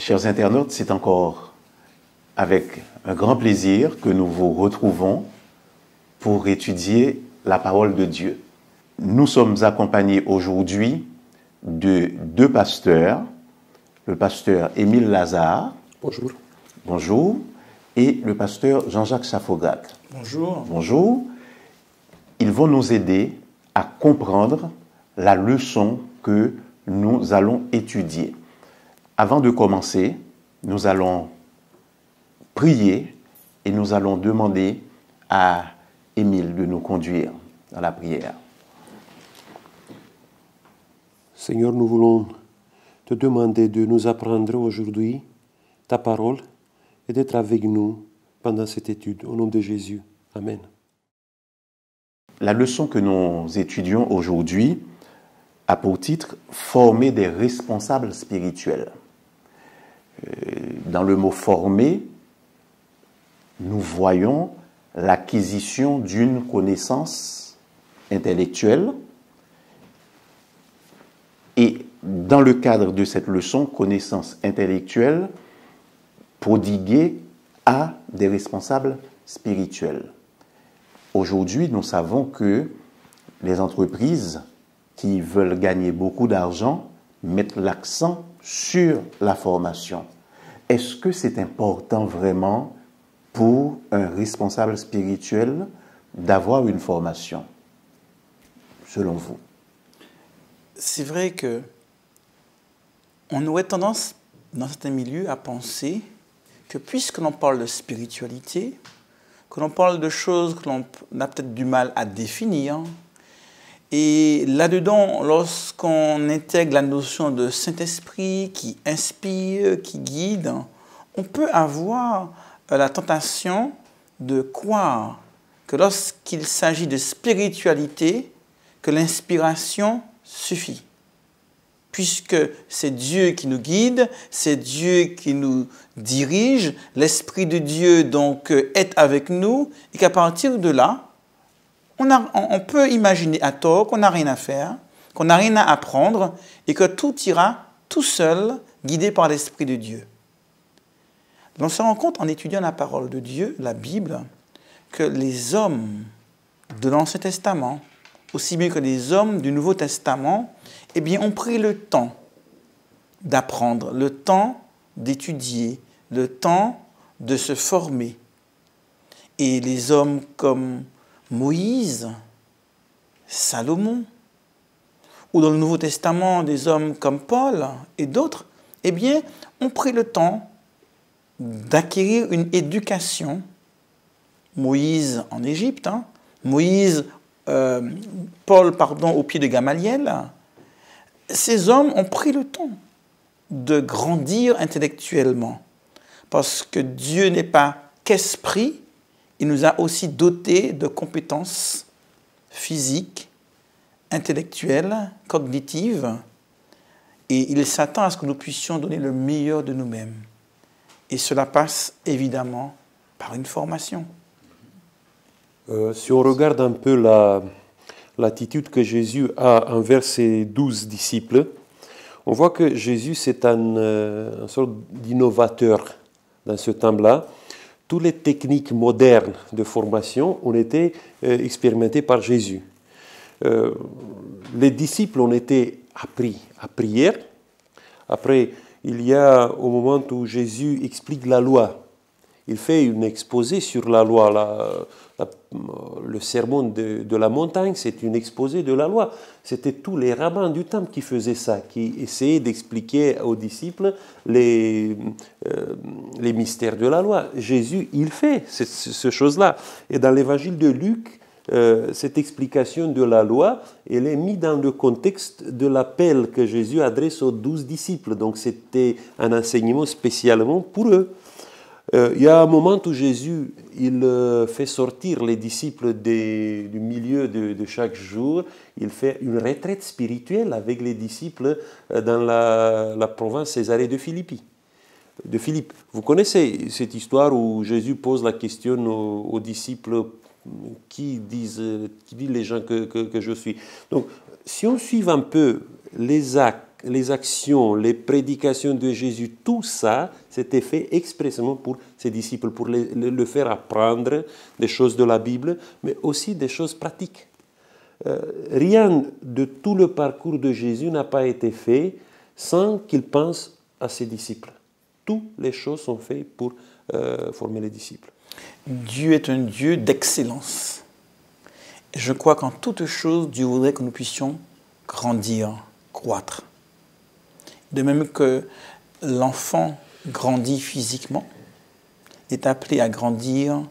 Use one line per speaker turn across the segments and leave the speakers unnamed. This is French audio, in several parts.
Chers internautes, c'est encore avec un grand plaisir que nous vous retrouvons pour étudier la parole de Dieu. Nous sommes accompagnés aujourd'hui de deux pasteurs, le pasteur Émile Lazare.
Bonjour.
Bonjour. Et le pasteur Jean-Jacques Chafogac.
Bonjour.
Bonjour. Ils vont nous aider à comprendre la leçon que nous allons étudier. Avant de commencer, nous allons prier et nous allons demander à Émile de nous conduire dans la prière.
Seigneur, nous voulons te demander de nous apprendre aujourd'hui ta parole et d'être avec nous pendant cette étude. Au nom de Jésus. Amen.
La leçon que nous étudions aujourd'hui a pour titre « Former des responsables spirituels ». Dans le mot « former », nous voyons l'acquisition d'une connaissance intellectuelle et dans le cadre de cette leçon, connaissance intellectuelle prodiguée à des responsables spirituels. Aujourd'hui, nous savons que les entreprises qui veulent gagner beaucoup d'argent mettent l'accent sur la formation. Est-ce que c'est important vraiment pour un responsable spirituel d'avoir une formation, selon vous?
C'est vrai que on aurait tendance, dans certains milieux, à penser que puisque l'on parle de spiritualité, que l'on parle de choses que l'on a peut-être du mal à définir, et là-dedans, lorsqu'on intègre la notion de Saint-Esprit qui inspire, qui guide, on peut avoir la tentation de croire que lorsqu'il s'agit de spiritualité, que l'inspiration suffit. Puisque c'est Dieu qui nous guide, c'est Dieu qui nous dirige, l'Esprit de Dieu donc est avec nous, et qu'à partir de là, on peut imaginer à tort qu'on n'a rien à faire, qu'on n'a rien à apprendre, et que tout ira tout seul, guidé par l'Esprit de Dieu. On se rend compte en étudiant la parole de Dieu, la Bible, que les hommes de l'Ancien Testament, aussi bien que les hommes du Nouveau Testament, eh bien, ont pris le temps d'apprendre, le temps d'étudier, le temps de se former. Et les hommes comme Moïse, Salomon, ou dans le Nouveau Testament, des hommes comme Paul et d'autres, eh bien, ont pris le temps d'acquérir une éducation. Moïse en Égypte, Paul, au pied de Gamaliel. Ces hommes ont pris le temps de grandir intellectuellement, parce que Dieu n'est pas qu'esprit, il nous a aussi dotés de compétences physiques, intellectuelles, cognitives, et il s'attend à ce que nous puissions donner le meilleur de nous-mêmes. Et cela passe évidemment par une formation.
Si on regarde un peu l'attitude que Jésus a envers ses 12 disciples, on voit que Jésus, c'est une sorte d'innovateur dans ce temps-là. Toutes les techniques modernes de formation ont été expérimentées par Jésus. Les disciples ont été appris à prière. Après, il y a au moment où Jésus explique la loi. Il fait une exposé sur la loi. Le sermon de la montagne, c'est une exposé de la loi. C'était tous les rabbins du temple qui faisaient ça, qui essayaient d'expliquer aux disciples les mystères de la loi. Jésus, il fait ces choses-là. Et dans l'évangile de Luc, cette explication de la loi, elle est mise dans le contexte de l'appel que Jésus adresse aux 12 disciples. Donc c'était un enseignement spécialement pour eux. Il y a un moment où Jésus il fait sortir les disciples du milieu de chaque jour. Il fait une retraite spirituelle avec les disciples dans la province Césarée de Philippe. Vous connaissez cette histoire où Jésus pose la question aux disciples qui disent les gens que je suis. Donc, si on suit un peu les actes les actions, les prédications de Jésus, tout ça, c'était fait expressément pour ses disciples, pour le faire apprendre des choses de la Bible, mais aussi des choses pratiques. Rien de tout le parcours de Jésus n'a pas été fait sans qu'il pense à ses disciples. Toutes les choses sont faites pour former les disciples.
Dieu est un Dieu d'excellence. Je crois qu'en toute chose, Dieu voudrait que nous puissions grandir, croître. De même que l'enfant grandit physiquement, est appelé à grandir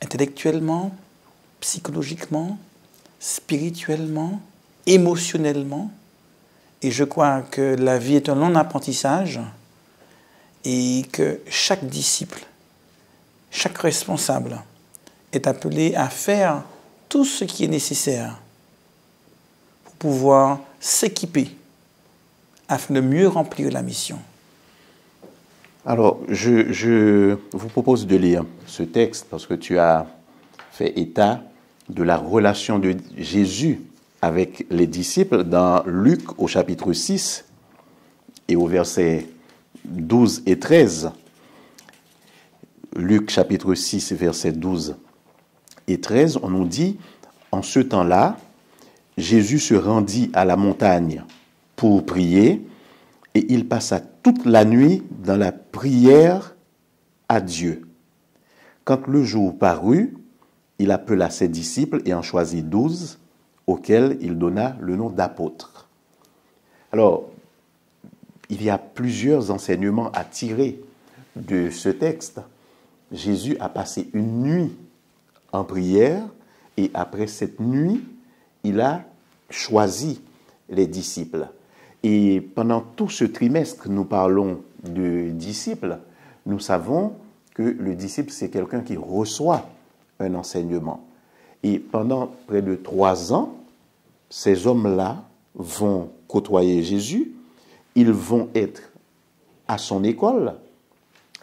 intellectuellement, psychologiquement, spirituellement, émotionnellement. Et je crois que la vie est un long apprentissage et que chaque disciple, chaque responsable est appelé à faire tout ce qui est nécessaire pour pouvoir s'équiper afin de mieux remplir la mission.
Alors, je vous propose de lire ce texte parce que tu as fait état de la relation de Jésus avec les disciples dans Luc au chapitre 6 et au verset 12 et 13. Luc chapitre 6, verset 12 et 13, on nous dit, en ce temps-là, Jésus se rendit à la montagne pour prier et il passa toute la nuit dans la prière à Dieu. Quand le jour parut, il appela ses disciples et en choisit 12, auxquels il donna le nom d'apôtres. Alors, il y a plusieurs enseignements à tirer de ce texte. Jésus a passé une nuit en prière et après cette nuit, il a choisi les disciples. Et pendant tout ce trimestre, nous parlons de disciples. Nous savons que le disciple, c'est quelqu'un qui reçoit un enseignement. Et pendant près de 3 ans, ces hommes-là vont côtoyer Jésus, ils vont être à son école,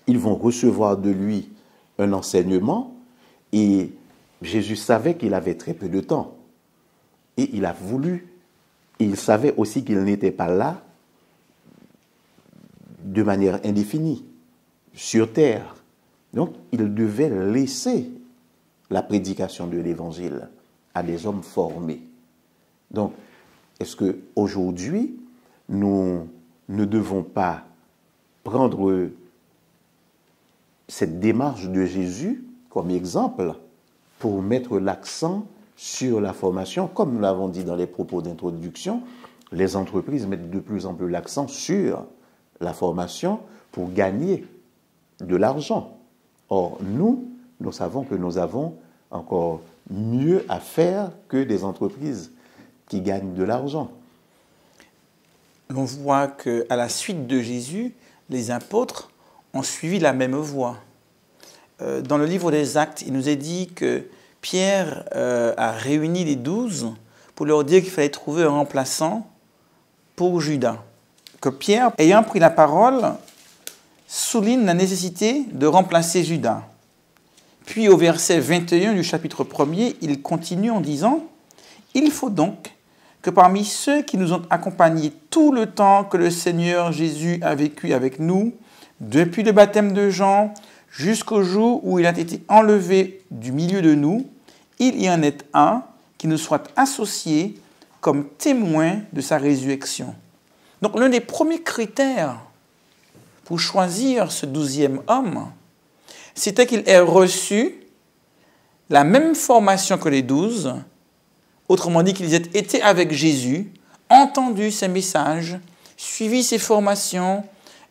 ils vont recevoir de lui un enseignement, et Jésus savait qu'il avait très peu de temps. Et il a voulu, il savait aussi qu'il n'était pas là de manière indéfinie, sur terre. Donc, il devait laisser la prédication de l'Évangile à des hommes formés. Donc, est-ce qu'aujourd'hui, nous ne devons pas prendre cette démarche de Jésus comme exemple pour mettre l'accent sur la formation, comme nous l'avons dit dans les propos d'introduction, les entreprises mettent de plus en plus l'accent sur la formation pour gagner de l'argent. Or, nous savons que nous avons encore mieux à faire que des entreprises qui gagnent de l'argent.
On voit qu'à la suite de Jésus, les apôtres ont suivi la même voie. Dans le livre des Actes, il nous est dit que Pierre a réuni les 12 pour leur dire qu'il fallait trouver un remplaçant pour Judas. Que Pierre, ayant pris la parole, souligne la nécessité de remplacer Judas. Puis au verset 21 du chapitre 1er, il continue en disant « Il faut donc que parmi ceux qui nous ont accompagnés tout le temps que le Seigneur Jésus a vécu avec nous, depuis le baptême de Jean jusqu'au jour où il a été enlevé du milieu de nous, il y en ait un qui nous soit associé comme témoin de sa résurrection. » Donc l'un des premiers critères pour choisir ce 12e homme, c'était qu'il ait reçu la même formation que les 12, autrement dit qu'ils aient été avec Jésus, entendu ses messages, suivi ses formations,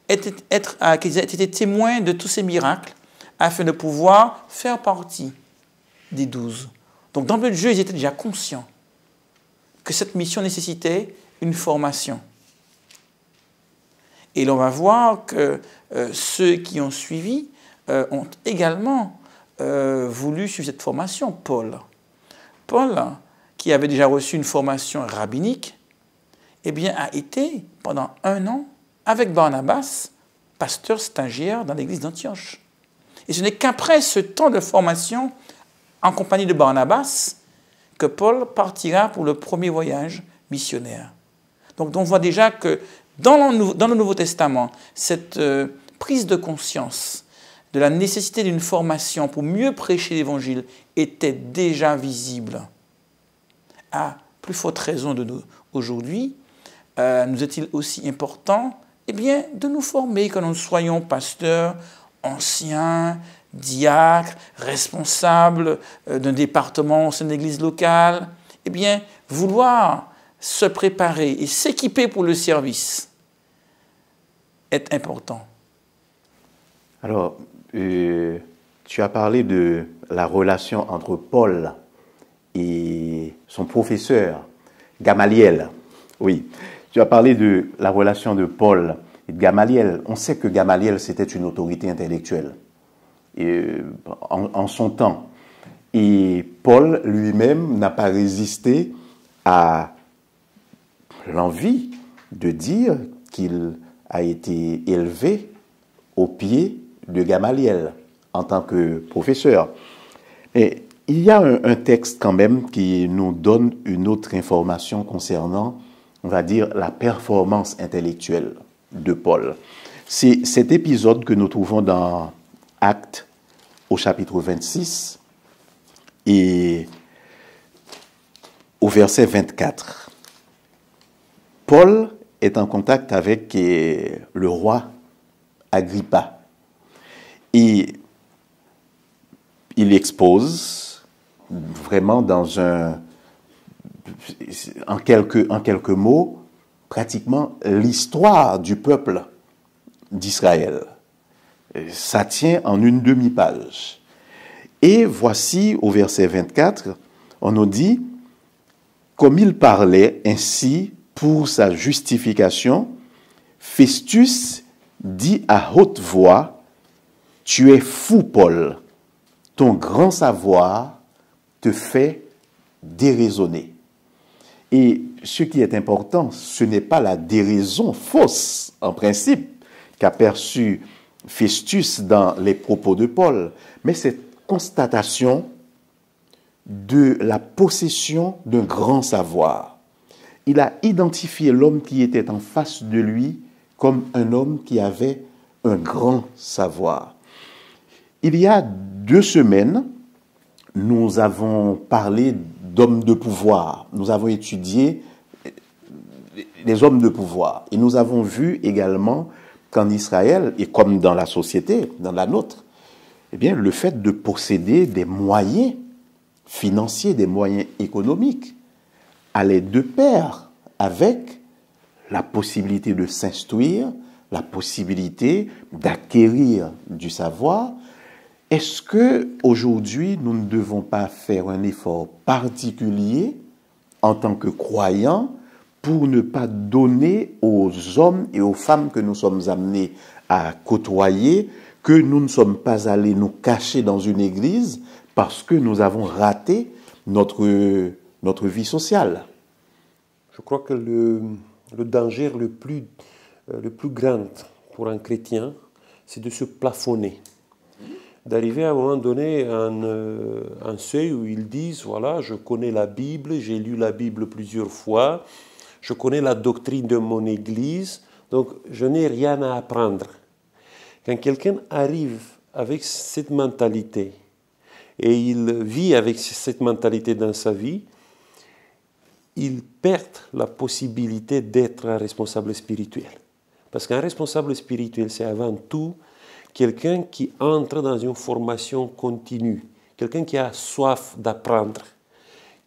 qu'ils aient été témoins de tous ses miracles, afin de pouvoir faire partie des 12. Donc d'emblée de jeu, ils étaient déjà conscients que cette mission nécessitait une formation. Et l'on va voir que ceux qui ont suivi ont également voulu suivre cette formation. Paul, qui avait déjà reçu une formation rabbinique, eh bien, a été pendant 1 an avec Barnabas, pasteur stagiaire dans l'église d'Antioche. Et ce n'est qu'après ce temps de formation, en compagnie de Barnabas, que Paul partira pour le premier voyage missionnaire. Donc on voit déjà que dans le Nouveau Testament, cette prise de conscience de la nécessité d'une formation pour mieux prêcher l'Évangile était déjà visible. À plus forte raison de nous aujourd'hui, nous est-il aussi important de nous former, que nous soyons pasteurs, anciens, diacres, responsables d'un département au sein de l'église locale. Vouloir se préparer et s'équiper pour le service est important.
Alors, tu as parlé de la relation entre Paul et son professeur, Gamaliel. Oui, tu as parlé de la relation de Paul et de Gamaliel. On sait que Gamaliel, c'était une autorité intellectuelle en son temps. Et Paul lui-même n'a pas résisté à l'envie de dire qu'il a été élevé au pied de Gamaliel en tant que professeur. Et il y a un texte quand même qui nous donne une autre information concernant, on va dire, la performance intellectuelle de Paul. C'est cet épisode que nous trouvons dans Actes au chapitre 26 et au verset 24. Paul est en contact avec le roi Agrippa et il expose vraiment en quelques mots pratiquement l'histoire du peuple d'Israël. Ça tient en une demi-page. Et voici au verset 24, on nous dit, comme il parlait ainsi pour sa justification, Festus dit à haute voix, « Tu es fou, Paul, ton grand savoir te fait déraisonner. » Et ce qui est important, ce n'est pas la déraison fausse, en principe, qu'a perçue Festus dans les propos de Paul, mais cette constatation de la possession d'un grand savoir. Il a identifié l'homme qui était en face de lui comme un homme qui avait un grand savoir. Il y a 2 semaines, nous avons parlé d'hommes de pouvoir. Nous avons étudié les hommes de pouvoir. Et nous avons vu également qu'en Israël, et comme dans la société, dans la nôtre, le fait de posséder des moyens financiers, des moyens économiques, allait de pair avec la possibilité de s'instruire, la possibilité d'acquérir du savoir. Est-ce que aujourd'hui nous ne devons pas faire un effort particulier en tant que croyants pour ne pas donner aux hommes et aux femmes que nous sommes amenés à côtoyer que nous ne sommes pas allés nous cacher dans une église parce que nous avons raté notre vie sociale?
Je crois que le danger le plus grand pour un chrétien, c'est de se plafonner. D'arriver à un moment donné à un seuil où ils disent, voilà, je connais la Bible, j'ai lu la Bible plusieurs fois, je connais la doctrine de mon église, donc je n'ai rien à apprendre. Quand quelqu'un arrive avec cette mentalité, et il vit avec cette mentalité dans sa vie, il perd la possibilité d'être un responsable spirituel. Parce qu'un responsable spirituel, c'est avant tout quelqu'un qui entre dans une formation continue, quelqu'un qui a soif d'apprendre,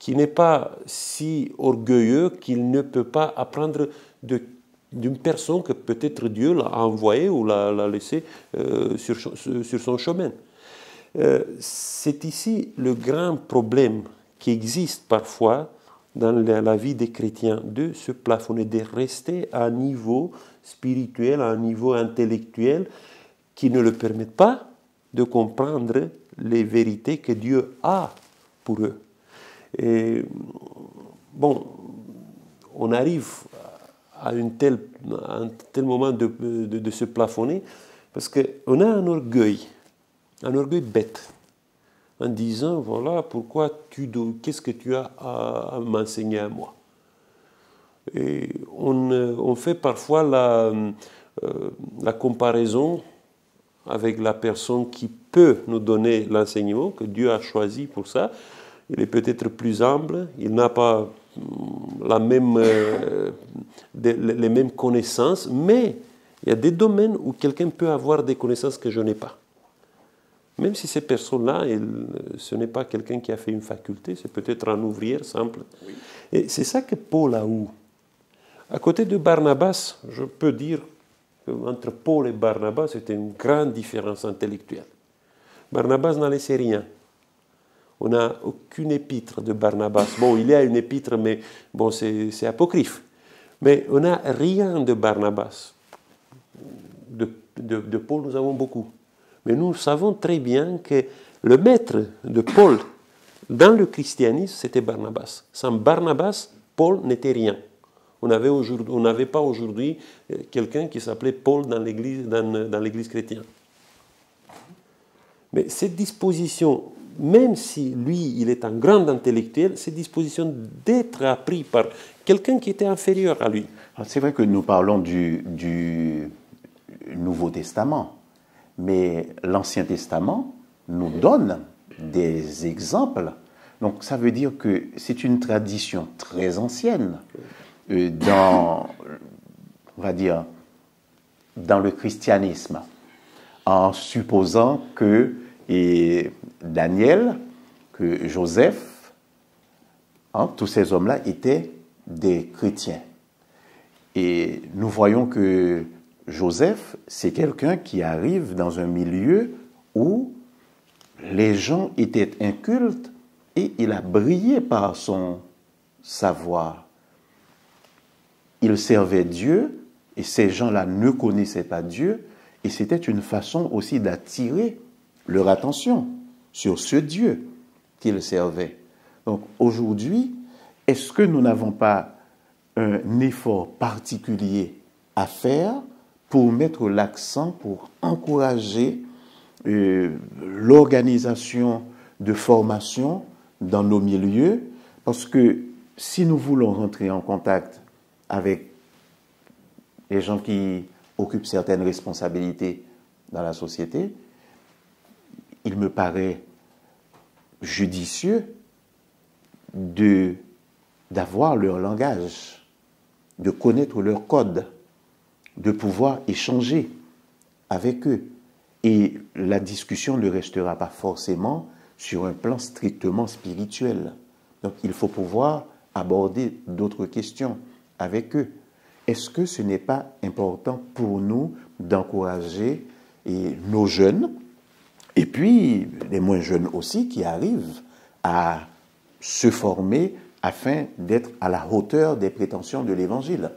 qui n'est pas si orgueilleux qu'il ne peut pas apprendre d'une personne que peut-être Dieu l'a envoyée ou l'a laissée sur son chemin. C'est ici le grand problème qui existe parfois dans la vie des chrétiens, de se plafonner, de rester à un niveau spirituel, à un niveau intellectuel qui ne le permettent pas de comprendre les vérités que Dieu a pour eux. Et bon, on arrive à un tel moment de se plafonner parce qu'on a un orgueil bête, en disant, voilà, qu'est-ce que tu as à m'enseigner à moi? Et on fait parfois la comparaison avec la personne qui peut nous donner l'enseignement, que Dieu a choisi pour ça. Il est peut-être plus humble, il n'a pas les mêmes connaissances, mais il y a des domaines où quelqu'un peut avoir des connaissances que je n'ai pas. Même si ces personnes-là, ce n'est pas quelqu'un qui a fait une faculté, c'est peut-être un ouvrier simple. Oui. Et c'est ça que Paul a eu. À côté de Barnabas, je peux dire qu'entre Paul et Barnabas, c'était une grande différence intellectuelle. Barnabas n'en laissait rien. On n'a aucune épître de Barnabas. Bon, il y a une épître, mais bon, c'est apocryphe. Mais on n'a rien de Barnabas. De Paul, nous avons beaucoup. Mais nous savons très bien que le maître de Paul dans le christianisme, c'était Barnabas. Sans Barnabas, Paul n'était rien. On n'avait pas aujourd'hui quelqu'un qui s'appelait Paul dans l'église chrétienne. Mais cette disposition, même si lui, il est un grand intellectuel, cette disposition d'être appris par quelqu'un qui était inférieur à lui.
C'est vrai que nous parlons du Nouveau Testament, mais l'Ancien Testament nous donne des exemples. Donc ça veut dire que c'est une tradition très ancienne on va dire, dans le christianisme, en supposant que Daniel, que Joseph, tous ces hommes-là étaient des chrétiens. Et nous voyons que Joseph, c'est quelqu'un qui arrive dans un milieu où les gens étaient incultes et il a brillé par son savoir. Il servait Dieu et ces gens-là ne connaissaient pas Dieu et c'était une façon aussi d'attirer leur attention sur ce Dieu qu'ils servaient. Donc aujourd'hui, est-ce que nous n'avons pas un effort particulier à faire pour mettre l'accent, pour encourager l'organisation de formation dans nos milieux? Parce que si nous voulons rentrer en contact avec les gens qui occupent certaines responsabilités dans la société, il me paraît judicieux d'avoir leur langage, de connaître leur code, de pouvoir échanger avec eux. Et la discussion ne restera pas forcément sur un plan strictement spirituel. Donc il faut pouvoir aborder d'autres questions avec eux. Est-ce que ce n'est pas important pour nous d'encourager nos jeunes, et puis les moins jeunes aussi, qui arrivent à se former afin d'être à la hauteur des prétentions de l'Évangile?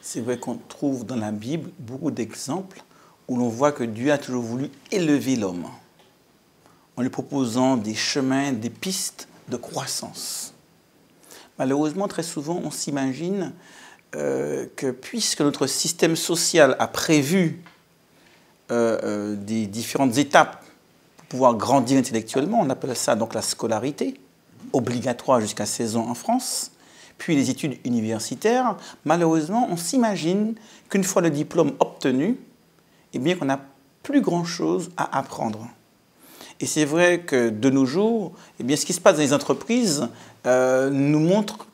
C'est vrai qu'on trouve dans la Bible beaucoup d'exemples où l'on voit que Dieu a toujours voulu élever l'homme en lui proposant des chemins, des pistes de croissance. Malheureusement, très souvent, on s'imagine que puisque notre système social a prévu des différentes étapes pour pouvoir grandir intellectuellement, on appelle ça donc la scolarité, obligatoire jusqu'à 16 ans en France, puis les études universitaires, malheureusement, on s'imagine qu'une fois le diplôme obtenu, eh bien qu'on n'a plus grand-chose à apprendre. Et c'est vrai que de nos jours, eh bien, ce qui se passe dans les entreprises nous montre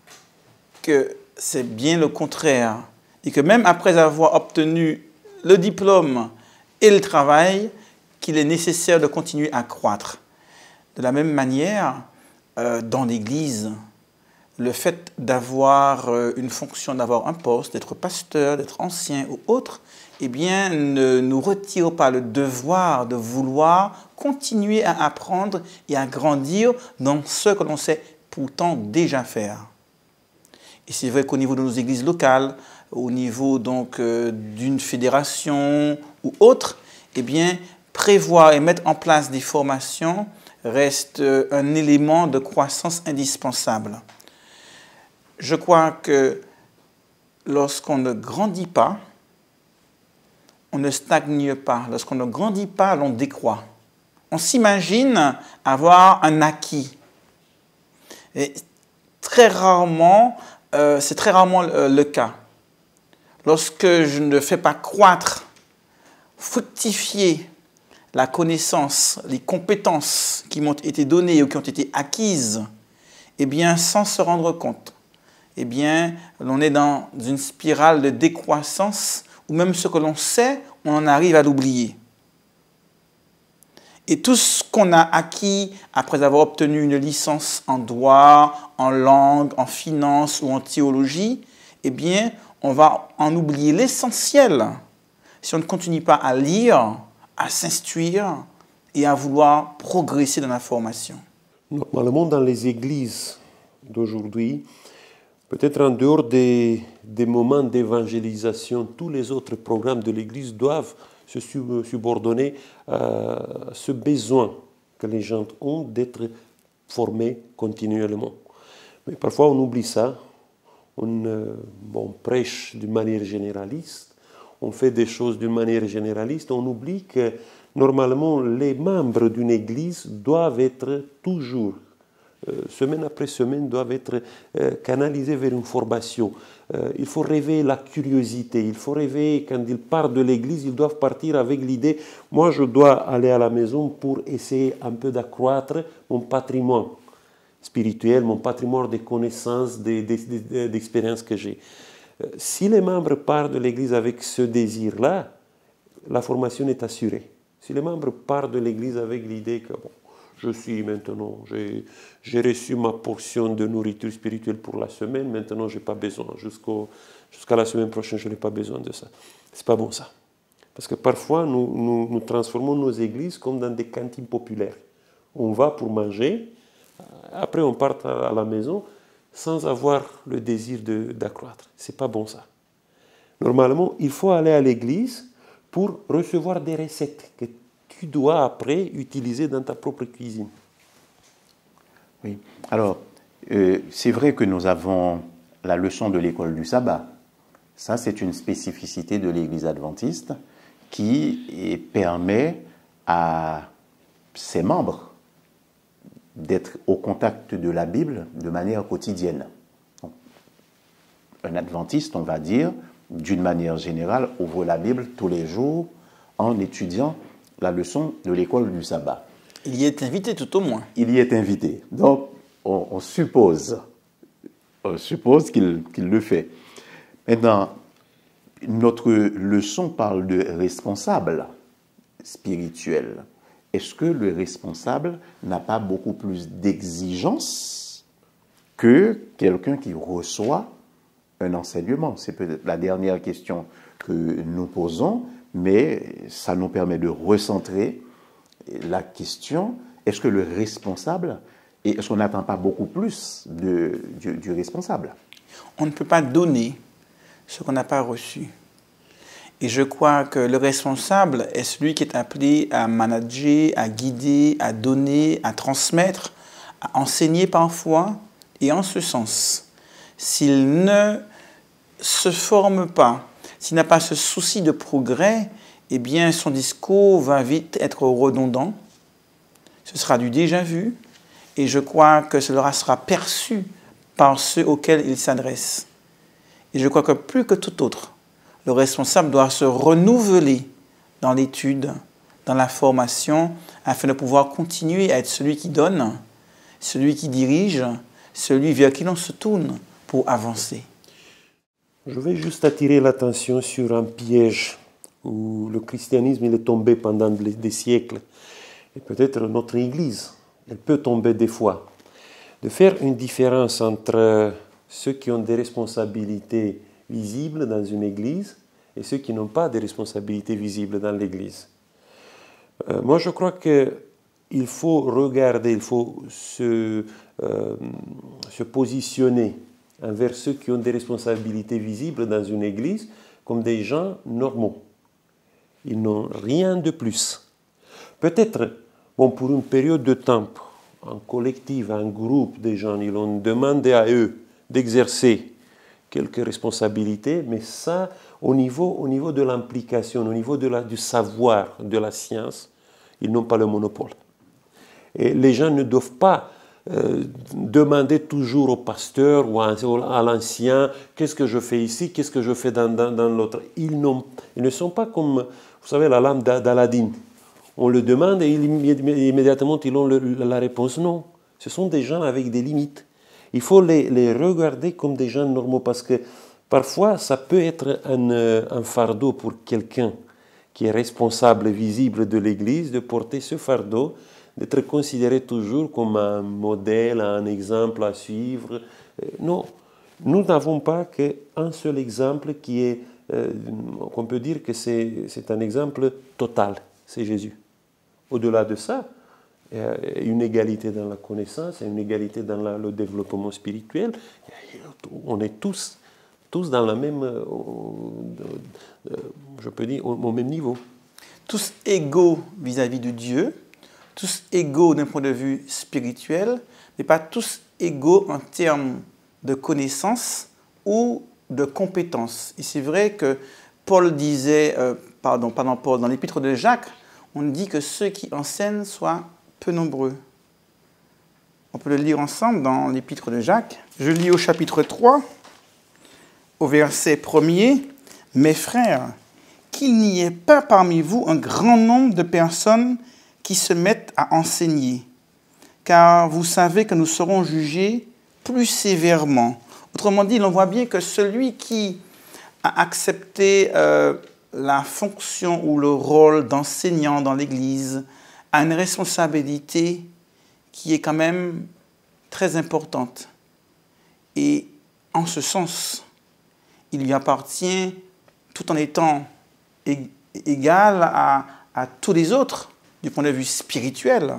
que c'est bien le contraire. Et que même après avoir obtenu le diplôme et le travail, qu'il est nécessaire de continuer à croître. De la même manière, dans l'Église, le fait d'avoir une fonction, d'avoir un poste, d'être pasteur, d'être ancien ou autre, eh bien, ne nous retire pas le devoir de vouloir continuer à apprendre et à grandir dans ce que l'on sait pourtant déjà faire. Et c'est vrai qu'au niveau de nos églises locales, au niveau donc d'une fédération ou autre, eh bien, prévoir et mettre en place des formations reste un élément de croissance indispensable. Je crois que lorsqu'on ne grandit pas, on ne stagne pas. Lorsqu'on ne grandit pas, l'on décroît. On s'imagine avoir un acquis. Et très rarement, c'est très rarement le cas. Lorsque je ne fais pas croître, fructifier la connaissance, les compétences qui m'ont été données ou qui ont été acquises, eh bien, sans se rendre compte, eh bien, l'on est dans une spirale de décroissance où même ce que l'on sait, on en arrive à l'oublier. Et tout ce qu'on a acquis après avoir obtenu une licence en droit, en langue, en finance ou en théologie, eh bien, on va en oublier l'essentiel si on ne continue pas à lire, à s'instruire et à vouloir progresser dans la formation.
Normalement, dans les églises d'aujourd'hui, peut-être en dehors des moments d'évangélisation, tous les autres programmes de l'Église doivent se subordonner à ce besoin que les gens ont d'être formés continuellement. Mais parfois on oublie ça, on prêche d'une manière généraliste, on fait des choses d'une manière généraliste, on oublie que normalement les membres d'une Église doivent être toujours, semaine après semaine, doivent être canalisés vers une formation. Il faut réveiller la curiosité, il faut réveiller, quand ils partent de l'église, ils doivent partir avec l'idée, moi je dois aller à la maison pour essayer un peu d'accroître mon patrimoine spirituel, mon patrimoine de connaissances, d'expériences que j'ai. Si les membres partent de l'église avec ce désir-là, la formation est assurée. Si les membres partent de l'église avec l'idée que bon, je suis maintenant, j'ai reçu ma portion de nourriture spirituelle pour la semaine, maintenant je n'ai pas besoin. Jusqu'à la semaine prochaine, je n'ai pas besoin de ça. Ce n'est pas bon ça. Parce que parfois, nous transformons nos églises comme dans des cantines populaires. On va pour manger, après on part à la maison sans avoir le désir d'accroître. Ce n'est pas bon ça. Normalement, il faut aller à l'église pour recevoir des recettes que tu dois après utiliser dans ta propre cuisine.
Oui. Alors, c'est vrai que nous avons la leçon de l'école du sabbat. Ça, c'est une spécificité de l'Église adventiste qui permet à ses membres d'être au contact de la Bible de manière quotidienne. Un adventiste, on va dire, d'une manière générale, ouvre la Bible tous les jours en étudiant la leçon de l'école du sabbat.
Il y est invité tout au moins.
Il y est invité. Donc, on suppose qu'il le fait. Maintenant, notre leçon parle de responsable spirituel. Est-ce que le responsable n'a pas beaucoup plus d'exigence que quelqu'un qui reçoit un enseignement? C'est peut-être la dernière question que nous posons, mais ça nous permet de recentrer la question. Est-ce que le responsable, et est-ce qu'on n'attend pas beaucoup plus du responsable?
On ne peut pas donner ce qu'on n'a pas reçu. Et je crois que le responsable est celui qui est appelé à manager, à guider, à donner, à transmettre, à enseigner parfois. Et en ce sens, s'il ne se forme pas, s'il n'a pas ce souci de progrès, eh bien son discours va vite être redondant. Ce sera du déjà vu. Et je crois que cela sera perçu par ceux auxquels il s'adresse. Et je crois que plus que tout autre, le responsable doit se renouveler dans l'étude, dans la formation, afin de pouvoir continuer à être celui qui donne, celui qui dirige, celui vers qui l'on se tourne pour avancer.
Je vais juste attirer l'attention sur un piège où le christianisme il est tombé pendant des siècles. Et peut-être notre Église, elle peut tomber des fois. De faire une différence entre ceux qui ont des responsabilités visibles dans une Église et ceux qui n'ont pas de responsabilités visibles dans l'Église. Moi, je crois qu'il faut regarder, il faut se positionner envers ceux qui ont des responsabilités visibles dans une Église comme des gens normaux. Ils n'ont rien de plus. Peut-être, bon, pour une période de temps, en collectif, un groupe de gens, ils ont demandé à eux d'exercer quelques responsabilités, mais ça, au niveau de l'implication, au niveau du savoir, de la science, ils n'ont pas le monopole. Et les gens ne doivent pas demander toujours au pasteur ou à l'ancien qu'est-ce que je fais ici, qu'est-ce que je fais dans l'autre. Ils ne sont pas comme, vous savez, la lampe d'Aladin. On le demande et immédiatement ils ont la réponse non. Ce sont des gens avec des limites. Il faut les regarder comme des gens normaux parce que parfois ça peut être un fardeau pour quelqu'un qui est responsable visible de l'Église de porter ce fardeau, d'être considéré toujours comme un modèle, un exemple à suivre. Non, nous n'avons pas qu'un seul exemple qui est, qu'on peut dire que c'est un exemple total, c'est Jésus. Au-delà de ça, il y a une égalité dans la connaissance, une égalité dans le développement spirituel. On est tous dans la même, je peux dire, au même niveau.
Tous égaux vis-à-vis de Dieu, tous égaux d'un point de vue spirituel, mais pas tous égaux en termes de connaissances ou de compétences. Et c'est vrai que Paul disait, Paul, dans l'épître de Jacques, on dit que ceux qui enseignent soient peu nombreux. On peut le lire ensemble dans l'épître de Jacques. Je lis au chapitre 3, au verset 1er, « Mes frères, qu'il n'y ait pas parmi vous un grand nombre de personnes qui se mettent à enseigner, car vous savez que nous serons jugés plus sévèrement. » Autrement dit, on voit bien que celui qui a accepté la fonction ou le rôle d'enseignant dans l'Église a une responsabilité qui est quand même très importante. Et en ce sens, il lui appartient, tout en étant égal à tous les autres, du point de vue spirituel,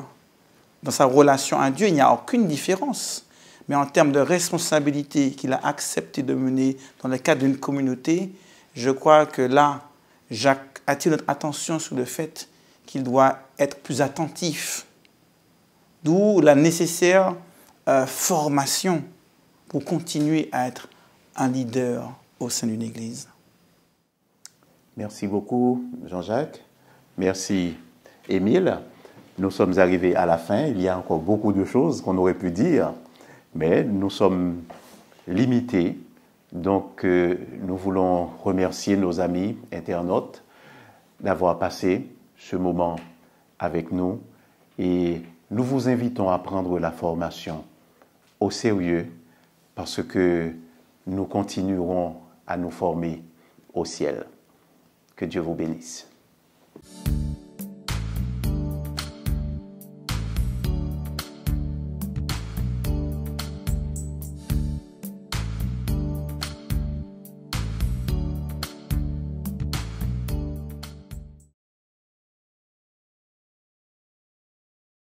dans sa relation à Dieu, il n'y a aucune différence. Mais en termes de responsabilité qu'il a accepté de mener dans le cadre d'une communauté, je crois que là, Jacques attire notre attention sur le fait qu'il doit être plus attentif. D'où la nécessaire formation pour continuer à être un leader au sein d'une Église.
Merci beaucoup, Jean-Jacques. Merci, Émile. Nous sommes arrivés à la fin. Il y a encore beaucoup de choses qu'on aurait pu dire, mais nous sommes limités. Donc, nous voulons remercier nos amis internautes d'avoir passé ce moment avec nous et nous vous invitons à prendre la formation au sérieux parce que nous continuerons à nous former au ciel. Que Dieu vous bénisse.